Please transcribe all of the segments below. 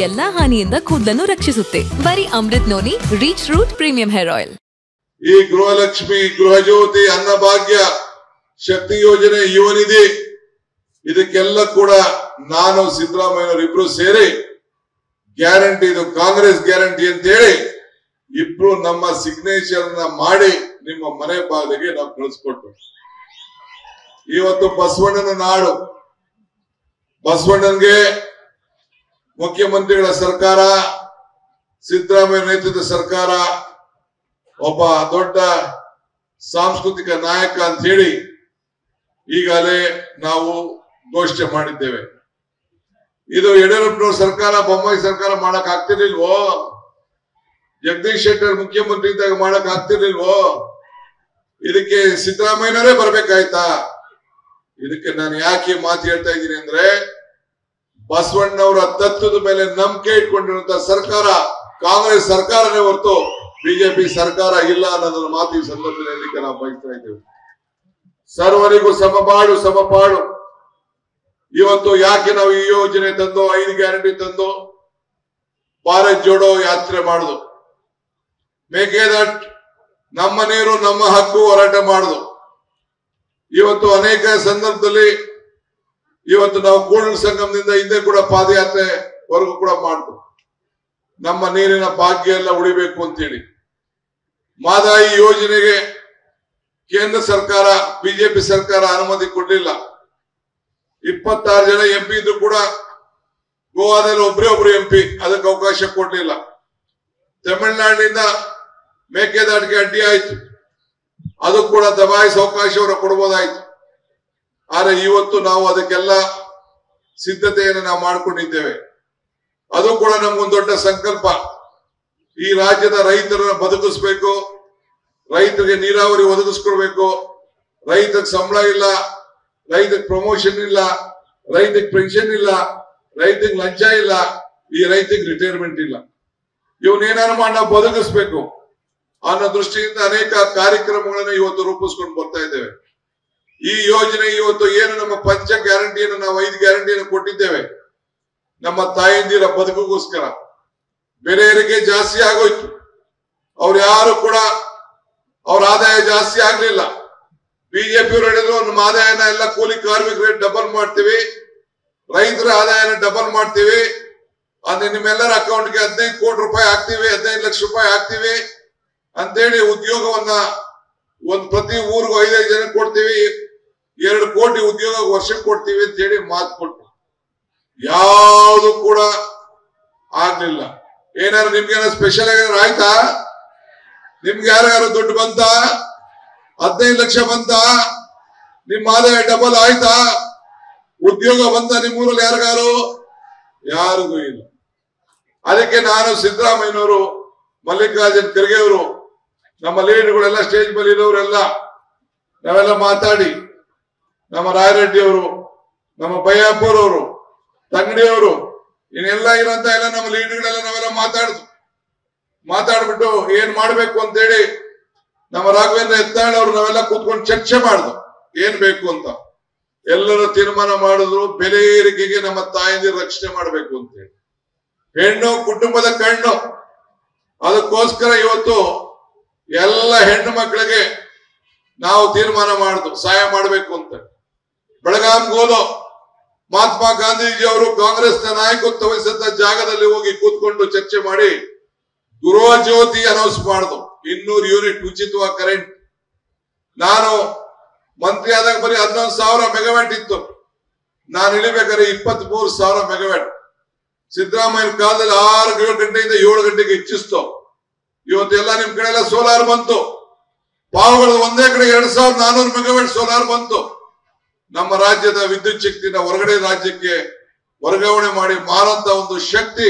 ಎಲ್ಲಾ ಹಾನಿಯಿಂದ ಕೂದಲನ್ನು ರಕ್ಷಿಸುತ್ತೆ. ಬರೀ Amrit noni reach root premium hair oil. ಈ ಗೃಹಲಕ್ಷ್ಮಿ, ಗೃಹಜ್ಯೋತಿ, ಅನ್ನಭಾಗ್ಯ, ಶಕ್ತಿ ಯೋಜನೆ, ಯುವ ನಿಧಿ ಇದಕ್ಕೆಲ್ಲ ಕೂಡ ನಾನು ಸಿದ್ದರಾಮಯ್ಯನವರು ಇಬ್ರು ಸೇರಿ ಗ್ಯಾರಂಟಿ, ಇದು ಕಾಂಗ್ರೆಸ್ ಗ್ಯಾರಂಟಿ ಅಂತ ಹೇಳಿ ಇಬ್ರು ನಮ್ಮ ಸಿಗ್ನೇಚರ್ ಮಾಡಿ ನಿಮ್ಮ ಮನೆ ಬಾಗಿಲಿಗೆ ನಾವು ಕಳಿಸ್ಕೊಟ್ರು. ಇವತ್ತು ಬಸವಣ್ಣನ ನಾಡು, ಬಸವಣ್ಣನ್ಗೆ ಮುಖ್ಯಮಂತ್ರಿಗಳ ಸರ್ಕಾರ, ಸಿದ್ದರಾಮಯ್ಯ ನೇತೃತ್ವದ ಸರ್ಕಾರ ಒಬ್ಬ ದೊಡ್ಡ ಸಾಂಸ್ಕೃತಿಕ ನಾಯಕ ಅಂತ ಹೇಳಿ ಈಗಾಗಲೇ ನಾವು ಘೋಷಣೆ ಮಾಡಿದ್ದೇವೆ. ಇದು ಯಡಿಯೂರಪ್ಪನವ್ರ ಸರ್ಕಾರ, ಬೊಮ್ಮಾಯಿ ಸರ್ಕಾರ ಮಾಡಕ್ ಆಗ್ತಿರ್ಲಿಲ್ವೋ? ಜಗದೀಶ್ ಶೆಟ್ಟರ್ ಮುಖ್ಯಮಂತ್ರಿ ಇದ್ದಾಗ ಮಾಡಕ್ ಆಗ್ತಿರ್ಲಿಲ್ವೋ? ಇದಕ್ಕೆ ಸಿದ್ದರಾಮಯ್ಯನವರೇ ಬರ್ಬೇಕಾಯ್ತಾ? ಇದಕ್ಕೆ ನಾನು ಯಾಕೆ ಮಾತು ಹೇಳ್ತಾ ಇದ್ದೀನಿ ಅಂದ್ರೆ, ಬಸವಣ್ಣವರ ತತ್ವದ ಮೇಲೆ ನಂಬಿಕೆ ಇಟ್ಕೊಂಡಿರುವಂತ ಸರ್ಕಾರ ಕಾಂಗ್ರೆಸ್ ಸರ್ಕಾರನೇ ಹೊರತು ಬಿಜೆಪಿ ಸರ್ಕಾರ ಇಲ್ಲ ಅನ್ನೋದನ್ನ ಮಾತು ಈ ಸಂದರ್ಭದಲ್ಲಿ ನಾವು ಬಯಸ್ತಾ ಇದ್ದೇವೆ. ಸರ್ವರಿಗೂ ಸಮಬಾಳು ಸಮಪಾಡು. ಇವತ್ತು ಯಾಕೆ ನಾವು ಈ ಯೋಜನೆ ತಂದು, 5 ಗ್ಯಾರಂಟಿ ತಂದು, ಭಾರತ್ ಜೋಡೋ ಯಾತ್ರೆ ಮಾಡುದು, ಮೇಕೆದಾಟು ನಮ್ಮ ನೀರು ನಮ್ಮ ಹಕ್ಕು ಹೋರಾಟ ಮಾಡುದು. ಇವತ್ತು ಅನೇಕ ಸಂದರ್ಭದಲ್ಲಿ ಇವತ್ತು ನಾವು ಕೂಡಲ ಸಂಗಮದಿಂದ ಹಿಂದೆ ಕೂಡ ಪಾದಯಾತ್ರೆ ವರೆಗೂ ಕೂಡ ಮಾಡುದು. ನಮ್ಮ ನೀರಿನ ಭಾಗ್ಯ ಎಲ್ಲ ಉಳಿಬೇಕು ಅಂತೇಳಿ ಮಾದಾಯಿ ಯೋಜನೆಗೆ ಕೇಂದ್ರ ಸರ್ಕಾರ, ಬಿಜೆಪಿ ಸರ್ಕಾರ ಅನುಮತಿ ಕೊಡಲಿಲ್ಲ. 26 ಜನ ಎಂಪಿ ಇದ್ರು ಕೂಡ ಗೋವಾದಲ್ಲಿ ಒಬ್ರು ಎಂಪಿ ಅದಕ್ಕೆ ಅವಕಾಶ ಕೊಡ್ಲಿಲ್ಲ. ತಮಿಳುನಾಡಿನಿಂದ ಮೇಕೆದಾಟಿಗೆ ಅಡ್ಡಿ ಆಯ್ತು, ಅದು ಕೂಡ ದಬಾಯಿಸ ಅವಕಾಶ ಅವರು ಕೊಡಬಹುದಾಯ್ತು. ಆದ್ರೆ ಇವತ್ತು ನಾವು ಅದಕ್ಕೆಲ್ಲ ಸಿದ್ಧತೆಯನ್ನು ನಾವು ಮಾಡಿಕೊಂಡಿದ್ದೇವೆ. ಅದು ಕೂಡ ನಮ್ಗೊಂದು ದೊಡ್ಡ ಸಂಕಲ್ಪ. ಈ ರಾಜ್ಯದ ರೈತರನ್ನ ಬದುಕಿಸ್ಬೇಕು, ರೈತರಿಗೆ ನೀರಾವರಿ ಒದಗಿಸ್ಕೊಡ್ಬೇಕು. ರೈತರಿಗೆ ಸಂಬಳ ಇಲ್ಲ, ರೈತರಿಗೆ ಪ್ರಮೋಷನ್ ಇಲ್ಲ, ರೈತರಿಗೆ ಪೆನ್ಷನ್ ಇಲ್ಲ, ರೈತರಿಗೆ ಲಂಚ ಇಲ್ಲ, ಈ ರೈತರಿಗೆ ರಿಟೈರ್ಮೆಂಟ್ ಇಲ್ಲ. ಇವನೇನಾರು ಮಾಡಿ ನಾವು ಬದುಕಿಸ್ಬೇಕು ಅನ್ನೋ ದೃಷ್ಟಿಯಿಂದ ಅನೇಕ ಕಾರ್ಯಕ್ರಮಗಳನ್ನು ಇವತ್ತು ರೂಪಿಸ್ಕೊಂಡು ಬರ್ತಾ ಇದ್ದೇವೆ. ಈ ಯೋಜನೆ ಇವತ್ತು ಏನು ನಮ್ಮ ಪಂಚ ಗ್ಯಾರಂಟಿಯನ್ನು ನಾವು 5 ಗ್ಯಾರಂಟಿಯನ್ನು ಕೊಟ್ಟಿದ್ದೇವೆ ನಮ್ಮ ತಾಯಂದಿರ ಬದುಕಿಗೋಸ್ಕರ. ಬೆಲೆ ಏರಿಕೆ ಜಾಸ್ತಿ ಆಗೋಯ್ತು, ಅವ್ರು ಯಾರು ಕೂಡ ಅವ್ರ ಆದಾಯ ಜಾಸ್ತಿ ಆಗ್ಲಿಲ್ಲ. ಬಿಜೆಪಿಯವರು ಹೇಳಿದ್ರು ನಮ್ಮ ಆದಾಯನ ಎಲ್ಲ ಕೂಲಿ ಕಾರ್ಮಿಕ ರೇಟ್ ಡಬಲ್ ಮಾಡ್ತೀವಿ, ರೈತರ ಆದಾಯನ ಡಬಲ್ ಮಾಡ್ತೀವಿ, ಅಂದ್ರೆ ನಿಮ್ಮೆಲ್ಲರ ಅಕೌಂಟ್ಗೆ 15 ಕೋಟಿ ರೂಪಾಯಿ ಹಾಕ್ತಿವಿ, 15 ಲಕ್ಷ ರೂಪಾಯಿ ಹಾಕ್ತಿವಿ ಅಂತೇಳಿ ಉದ್ಯೋಗವನ್ನ ಪ್ರತಿ ಊರಿಗೂ 5 ಜನ ಕೊಡ್ತೀವಿ, 2 ಕೋಟಿ ಉದ್ಯೋಗ ವರ್ಷಕ್ಕೆ ಕೊಡ್ತೀವಿ ಅಂತ ಹೇಳಿ ಮಾತು ಕೊಟ್ರು. ಯಾವುದು ಕೂಡ ಆಗ್ಲಿಲ್ಲ. ಏನಾದ್ರು ನಿಮ್ಗೆ ಸ್ಪೆಷಲ್ ಏನಾದ್ರು ಆಯ್ತಾ? ನಿಮ್ಗೆ ಯಾರು ದುಡ್ಡು ಬಂತ? 15 ಲಕ್ಷ ಬಂತ? ನಿಮ್ ಆದಾಯ ಡಬಲ್ ಆಯ್ತಾ? ಉದ್ಯೋಗ ಬಂತ ನಿಮ್ಮೂರಲ್ಲಿ ಯಾರಿಗಾರು? ಯಾರಿಗೂ ಇಲ್ಲ. ಅದಕ್ಕೆ ನಾನು ಸಿದ್ದರಾಮಯ್ಯನವರು, ಮಲ್ಲಿಕಾರ್ಜುನ್ ಖರ್ಗೆ ಅವರು, ನಮ್ಮ ಲೀಡರ್ಗಳೆಲ್ಲ ಸ್ಟೇಜ್ ಮೇಲೆ ಇರೋರೆಲ್ಲ ನಾವೆಲ್ಲ ಮಾತಾಡಿ, ನಮ್ಮ ರಾಯರೆಡ್ಡಿ ಅವರು, ನಮ್ಮ ಬಯ್ಯಾಪುರವರು, ತಂಗಡಿಯವರು, ಇನ್ನೆಲ್ಲ ಇರೋಂತ ಎಲ್ಲ ನಮ್ಮ ಲೀಡರ್ಗಳೆಲ್ಲ ನಾವೆಲ್ಲ ಮಾತಾಡ್ಬಿಟ್ಟು ಏನ್ ಮಾಡ್ಬೇಕು ಅಂತೇಳಿ ನಮ್ಮ ರಾಘವೇಂದ್ರ ಯತ್ನಾಳ್ ಅವರು ನಾವೆಲ್ಲ ಕೂತ್ಕೊಂಡು ಚರ್ಚೆ ಮಾಡುದು ಏನ್ ಬೇಕು ಅಂತ. ಎಲ್ಲರೂ ತೀರ್ಮಾನ ಮಾಡಿದ್ರು, ಬೆಲೆ ಏರಿಕೆಗೆ ನಮ್ಮ ತಾಯಂದಿರ ರಕ್ಷಣೆ ಮಾಡ್ಬೇಕು ಅಂತೇಳಿ. ಹೆಣ್ಣು ಕುಟುಂಬದ ಕಣ್ಣು, ಅದಕ್ಕೋಸ್ಕರ ಇವತ್ತು ಎಲ್ಲ ಹೆಣ್ಣು ಮಕ್ಕಳಿಗೆ ನಾವು ತೀರ್ಮಾನ ಮಾಡುದು ಸಹಾಯ ಮಾಡಬೇಕು ಅಂತ. ಬೆಳಗಾಂಗೆ ಹೋದೋ ಮಹಾತ್ಮ ಗಾಂಧೀಜಿ ಅವರು ಕಾಂಗ್ರೆಸ್ನ ನಾಯಕತ್ವ ವಹಿಸಿದ ಜಾಗದಲ್ಲಿ ಹೋಗಿ ಕೂತ್ಕೊಂಡು ಚರ್ಚೆ ಮಾಡಿ ಗೃಹ ಜ್ಯೋತಿ ಅನೌನ್ಸ್ ಮಾಡುದು, 200 ಯೂನಿಟ್ ಉಚಿತವಾಗಿ ಕರೆಂಟ್. ನಾನು ಮಂತ್ರಿ ಆದಾಗ ಬರೀ 11,000 ಮೆಗಾವ್ಯಾಟ್ ಇತ್ತು, ನಾನು ಇಳಿಬೇಕಾದ್ರೆ 23,000 ಮೆಗಾವ್ಯಾಟ್. ಸಿದ್ದರಾಮಯ್ಯ ಕಾಲದಲ್ಲಿ 6 ಗಂಟೆಯಿಂದ 7 ಗಂಟೆಗೆ ಹೆಚ್ಚಿಸ್ತು. ಇವತ್ತೆಲ್ಲ ನಿಮ್ ಕಡೆ ಎಲ್ಲ ಸೋಲಾರ್ ಬಂತು. ಪಾವಗಡ ಒಂದೇ ಕಡೆ 2,400 ಮೆಗಾವ್ಯಾಟ್ ಸೋಲಾರ್ ಬಂತು. ನಮ್ಮ ರಾಜ್ಯದ ವಿದ್ಯುತ್ ಶಕ್ತಿನ ಹೊರಗಡೆ ರಾಜ್ಯಕ್ಕೆ ವರ್ಗಾವಣೆ ಮಾಡಿ ಮಾರುವಂತ ಒಂದು ಶಕ್ತಿ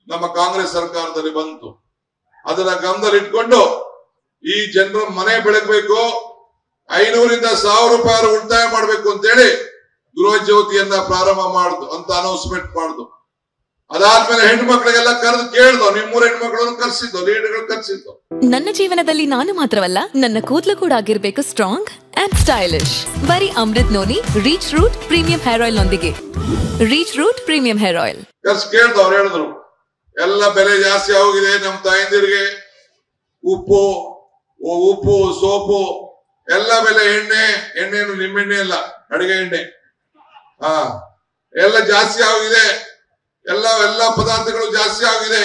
ನಮ್ಮ ಕಾಂಗ್ರೆಸ್ ಸರ್ಕಾರದಲ್ಲಿ ಬಂತು. ಅದನ್ನ ಗಮನದಲ್ಲಿ ಇಟ್ಕೊಂಡು ಈ ಜನರ ಮನೆ ಬೆಳಗಬೇಕು, 500ರಿಂದ 1,000 ರೂಪಾಯಿ ಉಳಿತಾಯ ಮಾಡ್ಬೇಕು ಅಂತೇಳಿ ಗೃಹ ಜ್ಯೋತಿಯನ್ನ ಪ್ರಾರಂಭ ಮಾಡುದು ಅಂತ ಅನೌನ್ಸ್ಮೆಂಟ್ ಮಾಡುದು. ಅದಾದ್ಮೇಲೆ ಹೆಣ್ಣು ಮಕ್ಕಳಿಗೆಲ್ಲ ಕರೆದು ಕೇಳ್ದು, ನಿಮ್ಮೂರ ಹೆಣ್ಮಕ್ಳನ್ನು ಕರ್ಸಿದ್ದು, ಲೀಡರ್ಗಳು ಕರ್ಸಿದ್ದು. ನನ್ನ ಜೀವನದಲ್ಲಿ ನಾನು ಮಾತ್ರವಲ್ಲ, ನನ್ನ ಕೂದಲು ಕೂಡ ಆಗಿರ್ಬೇಕು ಸ್ಟ್ರಾಂಗ್ ಅಂಡ್ ಸ್ಟೈಲಿಶ್. ಬರೀ Amrit noni reach root premium hair oil ನೊಂದಿಗೆ. Reach root premium hair oil. ಕೇಳ್ದು ಅವ್ರು ಹೇಳಿದ್ರು ಎಲ್ಲ ಬೆಲೆ ಜಾಸ್ತಿ ಆಗೋಗಿದೆ, ನಮ್ಮ ತಾಯಂದಿರಿಗೆ ಉಪ್ಪು ಸೋಪು ಎಲ್ಲ ಬೆಲೆ, ಎಣ್ಣೆನು ನಿಮ್ಮೆಣ್ಣೆ ಅಲ್ಲ, ಅಡಿಗೆ ಎಣ್ಣೆ ಎಲ್ಲ ಜಾಸ್ತಿ ಆಗಿದೆ, ಎಲ್ಲ ಪದಾರ್ಥಗಳು ಜಾಸ್ತಿ ಆಗಿದೆ,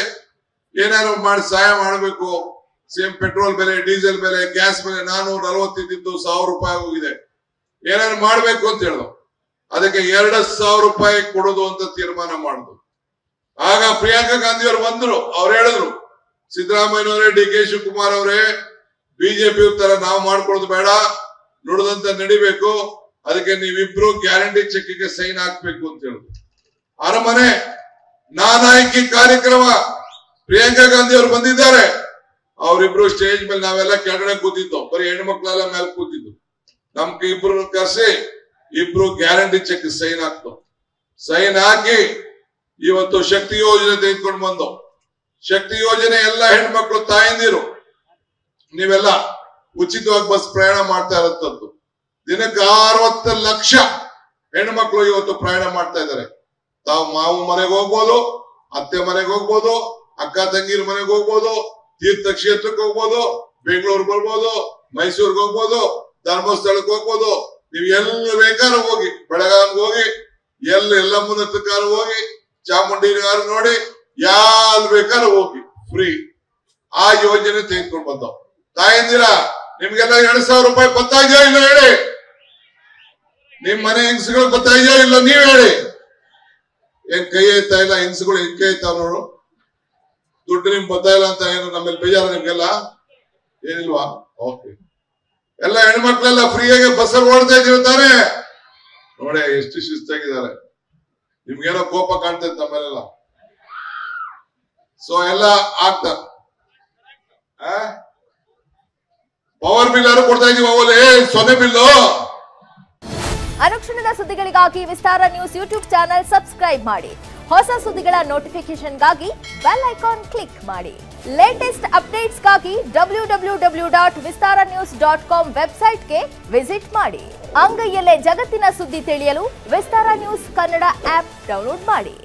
ಏನಾದ್ರು ಮಾಡಿ ಸಹಾಯ ಮಾಡಬೇಕು. ಸೇಮ್ ಪೆಟ್ರೋಲ್ ಬೆಲೆ, ಡೀಸೆಲ್ ಬೆಲೆ, ಗ್ಯಾಸ್ ಬೆಲೆ 440 ಇದ್ದಿದ್ದು 1000 ರೂಪಾಯಿ ಹೋಗಿದೆ, ಏನಾದ್ರು ಮಾಡ್ಬೇಕು ಅಂತ ಹೇಳಿದ್ರು. ಅದಕ್ಕೆ 2000 ರೂಪಾಯಿ ಕೊಡೋದು ಅಂತ ತೀರ್ಮಾನ ಮಾಡುದು. ಆಗ ಪ್ರಿಯಾಂಕಾ ಗಾಂಧಿ ಅವರು ಬಂದ್ರು, ಅವ್ರು ಹೇಳಿದ್ರು ಸಿದ್ದರಾಮಯ್ಯನವರೇ, ಡಿ ಕೆ ಶಿವಕುಮಾರ್ ಅವರೇ, ಬಿಜೆಪಿ ತರ ನಾವು ಮಾಡ್ಕೊಳ್ಳೋದು ಬೇಡ, ನುಡಿದಂತ ನಡಿಬೇಕು, ಅದಕ್ಕೆ ನೀವಿಬ್ರು ಗ್ಯಾರಂಟಿ ಚೆಕ್ಗೆ ಸೈನ್ ಹಾಕ್ಬೇಕು ಅಂತ ಹೇಳಿದ್ರು. ಅರಮನೆ ನಾನಾಯಕಿ ಕಾರ್ಯಕ್ರಮ ಪ್ರಿಯಾಂಕಾ ಗಾಂಧಿ ಅವರು ಬಂದಿದ್ದಾರೆ, ಅವರಿಬ್ರು ಸ್ಟೇಜ್ ಮೇಲೆ ನಾವೆಲ್ಲ ಕೆಳಗಡೆ ಕೂತಿದ್ದು, ಬರೀ ಹೆಣ್ಮಕ್ಳೆಲ್ಲ ಮೇಲೆ ಕೂತಿದ್ದು. ನಮ್ಗೆ ಇಬ್ರು ಕರೆಸಿ ಇಬ್ರು ಗ್ಯಾರಂಟಿ ಚೆಕ್ ಸೈನ್ ಹಾಕ್ತು. ಸೈನ್ ಹಾಕಿ ಇವತ್ತು ಶಕ್ತಿ ಯೋಜನೆ ತೆಗೆದುಕೊಂಡು ಬಂದು, ಶಕ್ತಿ ಯೋಜನೆ ಎಲ್ಲ ಹೆಣ್ಮಕ್ಳು ತಾಯಂದಿರು ನೀವೆಲ್ಲ ಉಚಿತವಾಗಿ ಬಸ್ ಪ್ರಯಾಣ ಮಾಡ್ತಾ ಇರತ್ತದ್ದು. ದಿನಕ್ಕೆ 60 ಲಕ್ಷ ಹೆಣ್ಮಕ್ಳು ಇವತ್ತು ಪ್ರಯಾಣ ಮಾಡ್ತಾ ಇದ್ದಾರೆ. ತಾವು ಮಾವು ಮನೆಗೆ ಹೋಗ್ಬೋದು, ಅತ್ತೆ ಮನೆಗೆ ಹೋಗ್ಬೋದು, ಅಕ್ಕ ತಂಗಿರ ಮನೆಗೆ ಹೋಗ್ಬೋದು, ತೀರ್ಥ ಕ್ಷೇತ್ರಕ್ಕೆ ಹೋಗ್ಬೋದು, ಬೆಂಗಳೂರು ಬರ್ಬೋದು, ಮೈಸೂರಿಗೆ ಹೋಗ್ಬೋದು, ಧರ್ಮಸ್ಥಳಕ್ಕೆ ಹೋಗ್ಬೋದು. ನೀವು ಎಲ್ಲಿ ಬೇಕಾದ್ರೂ ಹೋಗಿ, ಬೆಳಗಾವಿಗೆ ಹೋಗಿ, ಎಲ್ಲಮ್ಮನ ಹತ್ರಕಾರ ಹೋಗಿ, ಚಾಮುಂಡಿಗಾರು ನೋಡಿ, ಯಾರು ಬೇಕಾದ್ರೂ ಹೋಗಿ, ಫ್ರೀ. ಆ ಯೋಜನೆ ತೆಗೆದುಕೊಂಡು ಬಂದವು. ತಾಯಂದಿರ ನಿಮ್ಗೆಲ್ಲ 2000 ರೂಪಾಯಿ ಗೊತ್ತಾಗ್ಯೋ ಇಲ್ಲ ಹೇಳಿ, ನಿಮ್ ಮನೆ ಹೆಂಗಸುಗಳು ಗೊತ್ತಾಗ್ಯೋ ಇಲ್ಲ ನೀವ್ ಹೇಳಿ. ಏನ್ ಕೈ ಐತಾ ಇಲ್ಲ, ಹೆಂಗಸುಗಳು ಹೆಂಗ್ ಕೈ ಐತಾವ ನೋಡು, ದುಡ್ಡು ನಿಮ್ಗೆ ಗೊತ್ತಾಯಿಲ್ಲ ಅಂತ ಏನು ನಮ್ಮಲ್ಲಿ ಬೇಜಾರ ನಿಮ್ಗೆಲ್ಲ ಏನಿಲ್ವಾ? ಓಕೆ, ಎಲ್ಲ ಹೆಣ್ಮಕ್ಳೆಲ್ಲ ಫ್ರೀಯಾಗಿ ಬಸ್ಸಲ್ಲಿ ಓಡ್ತಾ ಇದ್ದೀವಿ ತಾನೆ, ನೋಡೆ ಎಷ್ಟು ಶಿಸ್ತಾಗಿದ್ದಾರೆ. ನಿಮ್ಗೇನೋ ಕೋಪ ಕಾಣ್ತೈತೆ ನಮ್ಮೆಲ್ಲ. ಸೊ ಎಲ್ಲ ಆಗ್ತಾರೆ. ಪವರ್ ಬಿಲ್ ಯಾರು ಕೊಡ್ತಾ ಇದೀವಿ, ಅವಲೇ ಸೊನ್ನೆ ಬಿಲ್ಲು. ಅನುಕ್ಷಣದ ಸುದ್ದಿಗಳಿಗಾಗಿ ವಿಸ್ತಾರ ನ್ಯೂಸ್ ಯೂಟ್ಯೂಬ್ ಚಾನೆಲ್ ಸಬ್ಸ್ಕ್ರೈಬ್ ಮಾಡಿ. ಹೊಸ ಸುದ್ದಿಗಳ ನೋಟಿಫಿಕೇಶನ್ಗಾಗಿ ಬೆಲ್ ಐಕಾನ್ ಕ್ಲಿಕ್ ಮಾಡಿ. ಲೇಟೆಸ್ಟ್ ಅಪ್ಡೇಟ್ಸ್ಗಾಗಿ www.vistaranews.com ವೆಬ್ಸೈಟ್ಗೆ ವಿಸಿಟ್ ಮಾಡಿ. ಅಂಗೈಯಲ್ಲೇ ಜಗತ್ತಿನ ಸುದ್ದಿ ತಿಳಿಯಲು ವಿಸ್ತಾರ ನ್ಯೂಸ್ ಕನ್ನಡ ಆಪ್ ಡೌನ್ಲೋಡ್ ಮಾಡಿ.